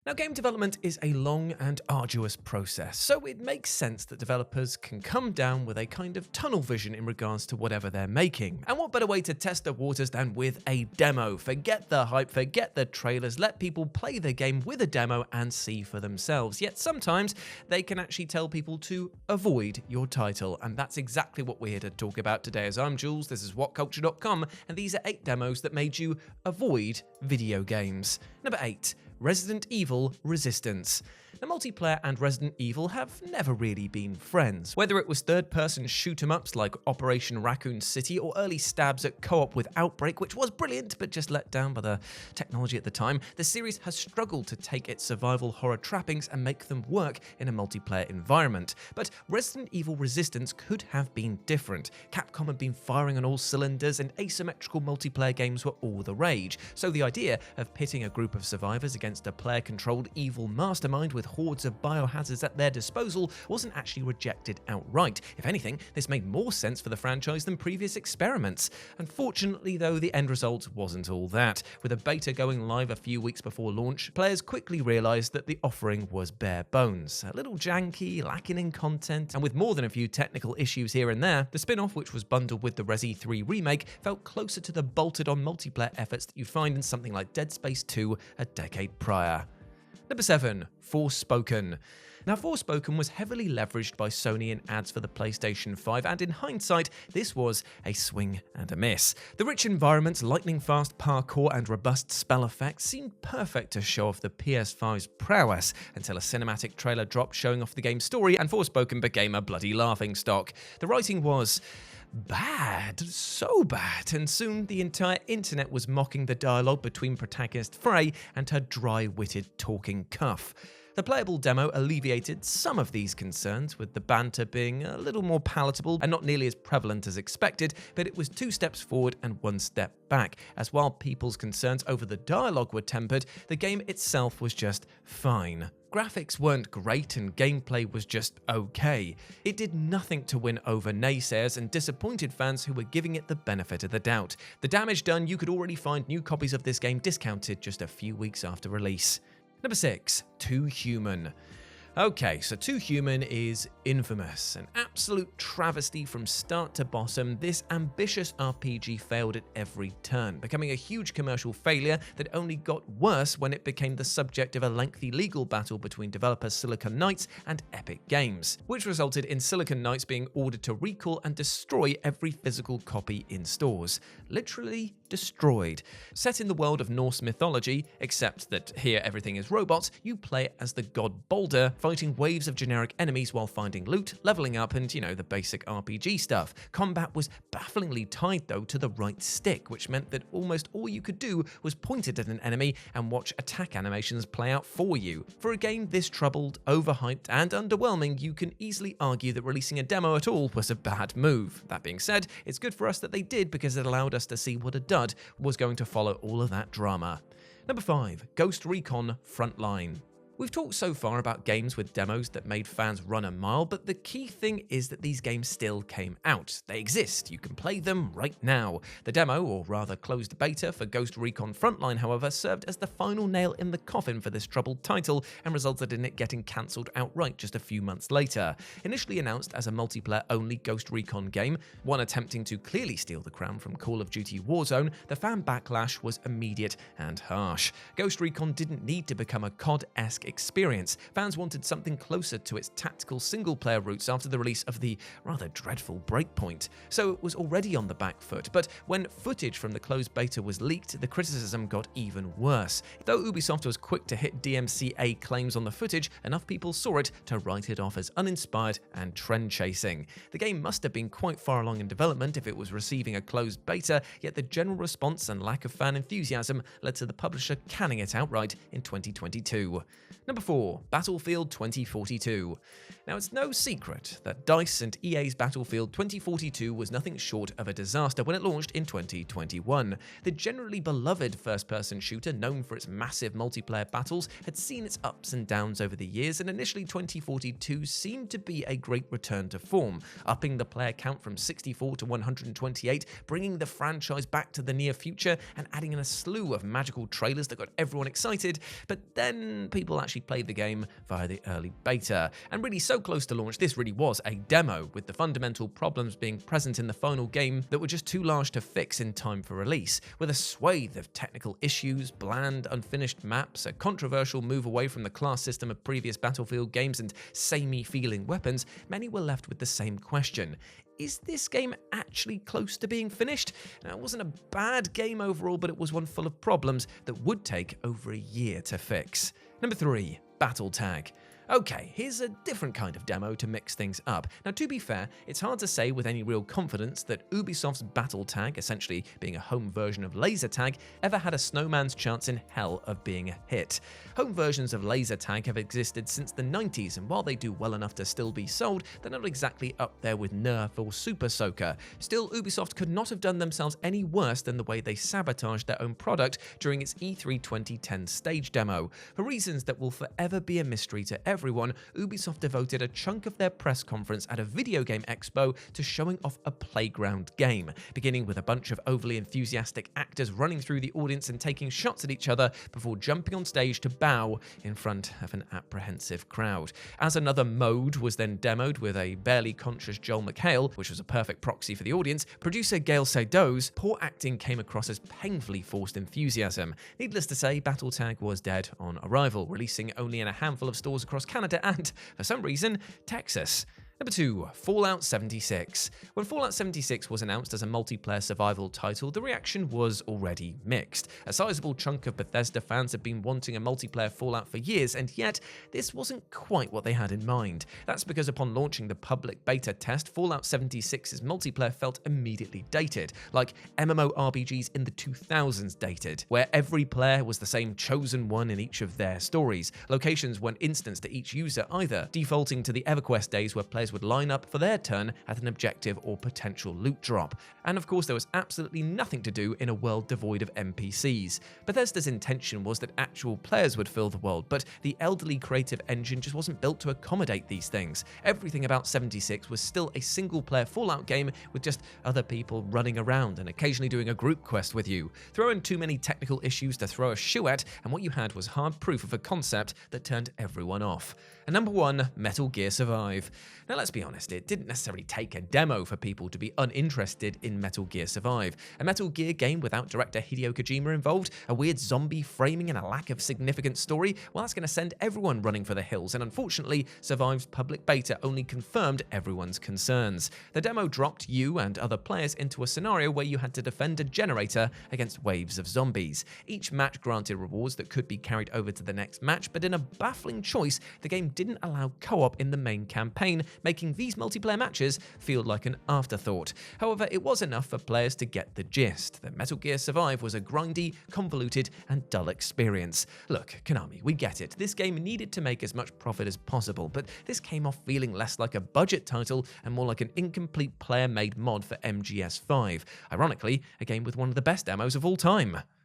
Now, game development is a long and arduous process, so it makes sense that developers can come down with a kind of tunnel vision in regards to whatever they're making. And what better way to test the waters than with a demo? Forget the hype, forget the trailers, let people play the game with a demo and see for themselves. Yet sometimes they can actually tell people to avoid your title, and that's exactly what we're here to talk about today. As I'm Jules, this is WhatCulture.com, and these are 8 demos that made you avoid video games. Number 8. Resident Evil Resistance. Now, multiplayer and Resident Evil have never really been friends. Whether it was third-person shoot-em-ups like Operation Raccoon City or early stabs at co-op with Outbreak, which was brilliant but just let down by the technology at the time, the series has struggled to take its survival horror trappings and make them work in a multiplayer environment. But Resident Evil Resistance could have been different. Capcom had been firing on all cylinders and asymmetrical multiplayer games were all the rage. So the idea of pitting a group of survivors against a player-controlled evil mastermind with hordes of biohazards at their disposal wasn't actually rejected outright. If anything, this made more sense for the franchise than previous experiments. Unfortunately, though, the end result wasn't all that. With a beta going live a few weeks before launch, players quickly realised that the offering was bare bones. A little janky, lacking in content, and with more than a few technical issues here and there, the spin-off, which was bundled with the Resi 3 remake, felt closer to the bolted-on multiplayer efforts that you'd find in something like Dead Space 2 a decade prior. Number 7. Forspoken. Now, Forspoken was heavily leveraged by Sony in ads for the PlayStation 5, and in hindsight, this was a swing and a miss. The rich environments, lightning-fast parkour, and robust spell effects seemed perfect to show off the PS5's prowess, until a cinematic trailer dropped showing off the game's story, and Forspoken became a bloody laughingstock. The writing was bad, so bad, and soon the entire internet was mocking the dialogue between protagonist Frey and her dry-witted talking cuff. The playable demo alleviated some of these concerns, with the banter being a little more palatable and not nearly as prevalent as expected, but it was 2 steps forward and 1 step back, as while people's concerns over the dialogue were tempered, the game itself was just fine. Graphics weren't great and gameplay was just okay. It did nothing to win over naysayers and disappointed fans who were giving it the benefit of the doubt. The damage done, you could already find new copies of this game discounted just a few weeks after release. Number 6. Too Human. Okay, so Too Human is infamous. An absolute travesty from start to bottom, this ambitious RPG failed at every turn, becoming a huge commercial failure that only got worse when it became the subject of a lengthy legal battle between developers Silicon Knights and Epic Games, which resulted in Silicon Knights being ordered to recall and destroy every physical copy in stores. Literally destroyed. Set in the world of Norse mythology, except that here everything is robots, you play as the god Balder, fighting waves of generic enemies while finding loot, leveling up, and, the basic RPG stuff. Combat was bafflingly tied, though, to the right stick, which meant that almost all you could do was point it at an enemy and watch attack animations play out for you. For a game this troubled, overhyped, and underwhelming, you can easily argue that releasing a demo at all was a bad move. That being said, it's good for us that they did, because it allowed us to see what a dud was going to follow all of that drama. Number 5. Ghost Recon Frontline. We've talked so far about games with demos that made fans run a mile, but the key thing is that these games still came out. They exist, you can play them right now. The demo, or rather closed beta, for Ghost Recon Frontline, however, served as the final nail in the coffin for this troubled title and resulted in it getting cancelled outright just a few months later. Initially announced as a multiplayer-only Ghost Recon game, one attempting to clearly steal the crown from Call of Duty Warzone, the fan backlash was immediate and harsh. Ghost Recon didn't need to become a COD-esque experience. Fans wanted something closer to its tactical single-player roots after the release of the rather dreadful Breakpoint. So it was already on the back foot, but when footage from the closed beta was leaked, the criticism got even worse. Though Ubisoft was quick to hit DMCA claims on the footage, enough people saw it to write it off as uninspired and trend-chasing. The game must have been quite far along in development if it was receiving a closed beta, yet the general response and lack of fan enthusiasm led to the publisher canning it outright in 2022. Number 4, Battlefield 2042. Now, it's no secret that DICE and EA's Battlefield 2042 was nothing short of a disaster when it launched in 2021. The generally beloved first-person shooter, known for its massive multiplayer battles, had seen its ups and downs over the years, and initially 2042 seemed to be a great return to form, upping the player count from 64 to 128, bringing the franchise back to the near future, and adding in a slew of magical trailers that got everyone excited. But then people actually played the game via the early beta, and really so close to launch, this really was a demo, with the fundamental problems being present in the final game that were just too large to fix in time for release. With a swathe of technical issues, bland, unfinished maps, a controversial move away from the class system of previous Battlefield games, and samey feeling weapons, many were left with the same question: is this game actually close to being finished? Now, it wasn't a bad game overall, but it was one full of problems that would take over a year to fix. Number 3, Battle Tag. Okay, here's a different kind of demo to mix things up. Now, to be fair, it's hard to say with any real confidence that Ubisoft's Battle Tag, essentially being a home version of Laser Tag, ever had a snowman's chance in hell of being a hit. Home versions of Laser Tag have existed since the 90s, and while they do well enough to still be sold, they're not exactly up there with Nerf or Super Soaker. Still, Ubisoft could not have done themselves any worse than the way they sabotaged their own product during its E3 2010 stage demo. For reasons that will forever be a mystery to everyone, Ubisoft devoted a chunk of their press conference at a video game expo to showing off a playground game, beginning with a bunch of overly enthusiastic actors running through the audience and taking shots at each other before jumping on stage to bow in front of an apprehensive crowd. As another mode was then demoed with a barely conscious Joel McHale, which was a perfect proxy for the audience, producer Gail Seydoux' poor acting came across as painfully forced enthusiasm. Needless to say, Battle Tag was dead on arrival, releasing only in a handful of stores across Canada and, for some reason, Texas. Number 2, Fallout 76. When Fallout 76 was announced as a multiplayer survival title, the reaction was already mixed. A sizable chunk of Bethesda fans had been wanting a multiplayer Fallout for years, and yet this wasn't quite what they had in mind. That's because upon launching the public beta test, Fallout 76's multiplayer felt immediately dated, like MMORPGs in the 2000s dated, where every player was the same chosen one in each of their stories. Locations weren't instanced to each user either, defaulting to the EverQuest days where players would line up for their turn at an objective or potential loot drop. And of course, there was absolutely nothing to do in a world devoid of NPCs. Bethesda's intention was that actual players would fill the world, but the elderly creative engine just wasn't built to accommodate these things. Everything about 76 was still a single-player Fallout game with just other people running around and occasionally doing a group quest with you. Throw in too many technical issues to throw a shoe at, and what you had was hard proof of a concept that turned everyone off. And number 1, Metal Gear Survive. Now, let's be honest, it didn't necessarily take a demo for people to be uninterested in Metal Gear Survive. A Metal Gear game without director Hideo Kojima involved, a weird zombie framing and a lack of significant story, well, that's going to send everyone running for the hills, and unfortunately, Survive's public beta only confirmed everyone's concerns. The demo dropped you and other players into a scenario where you had to defend a generator against waves of zombies. Each match granted rewards that could be carried over to the next match, but in a baffling choice, the game didn't allow co-op in the main campaign, making these multiplayer matches feel like an afterthought. However, it was enough for players to get the gist that Metal Gear Survive was a grindy, convoluted, and dull experience. Look, Konami, we get it. This game needed to make as much profit as possible, but this came off feeling less like a budget title and more like an incomplete player-made mod for MGS5. Ironically, a game with one of the best demos of all time.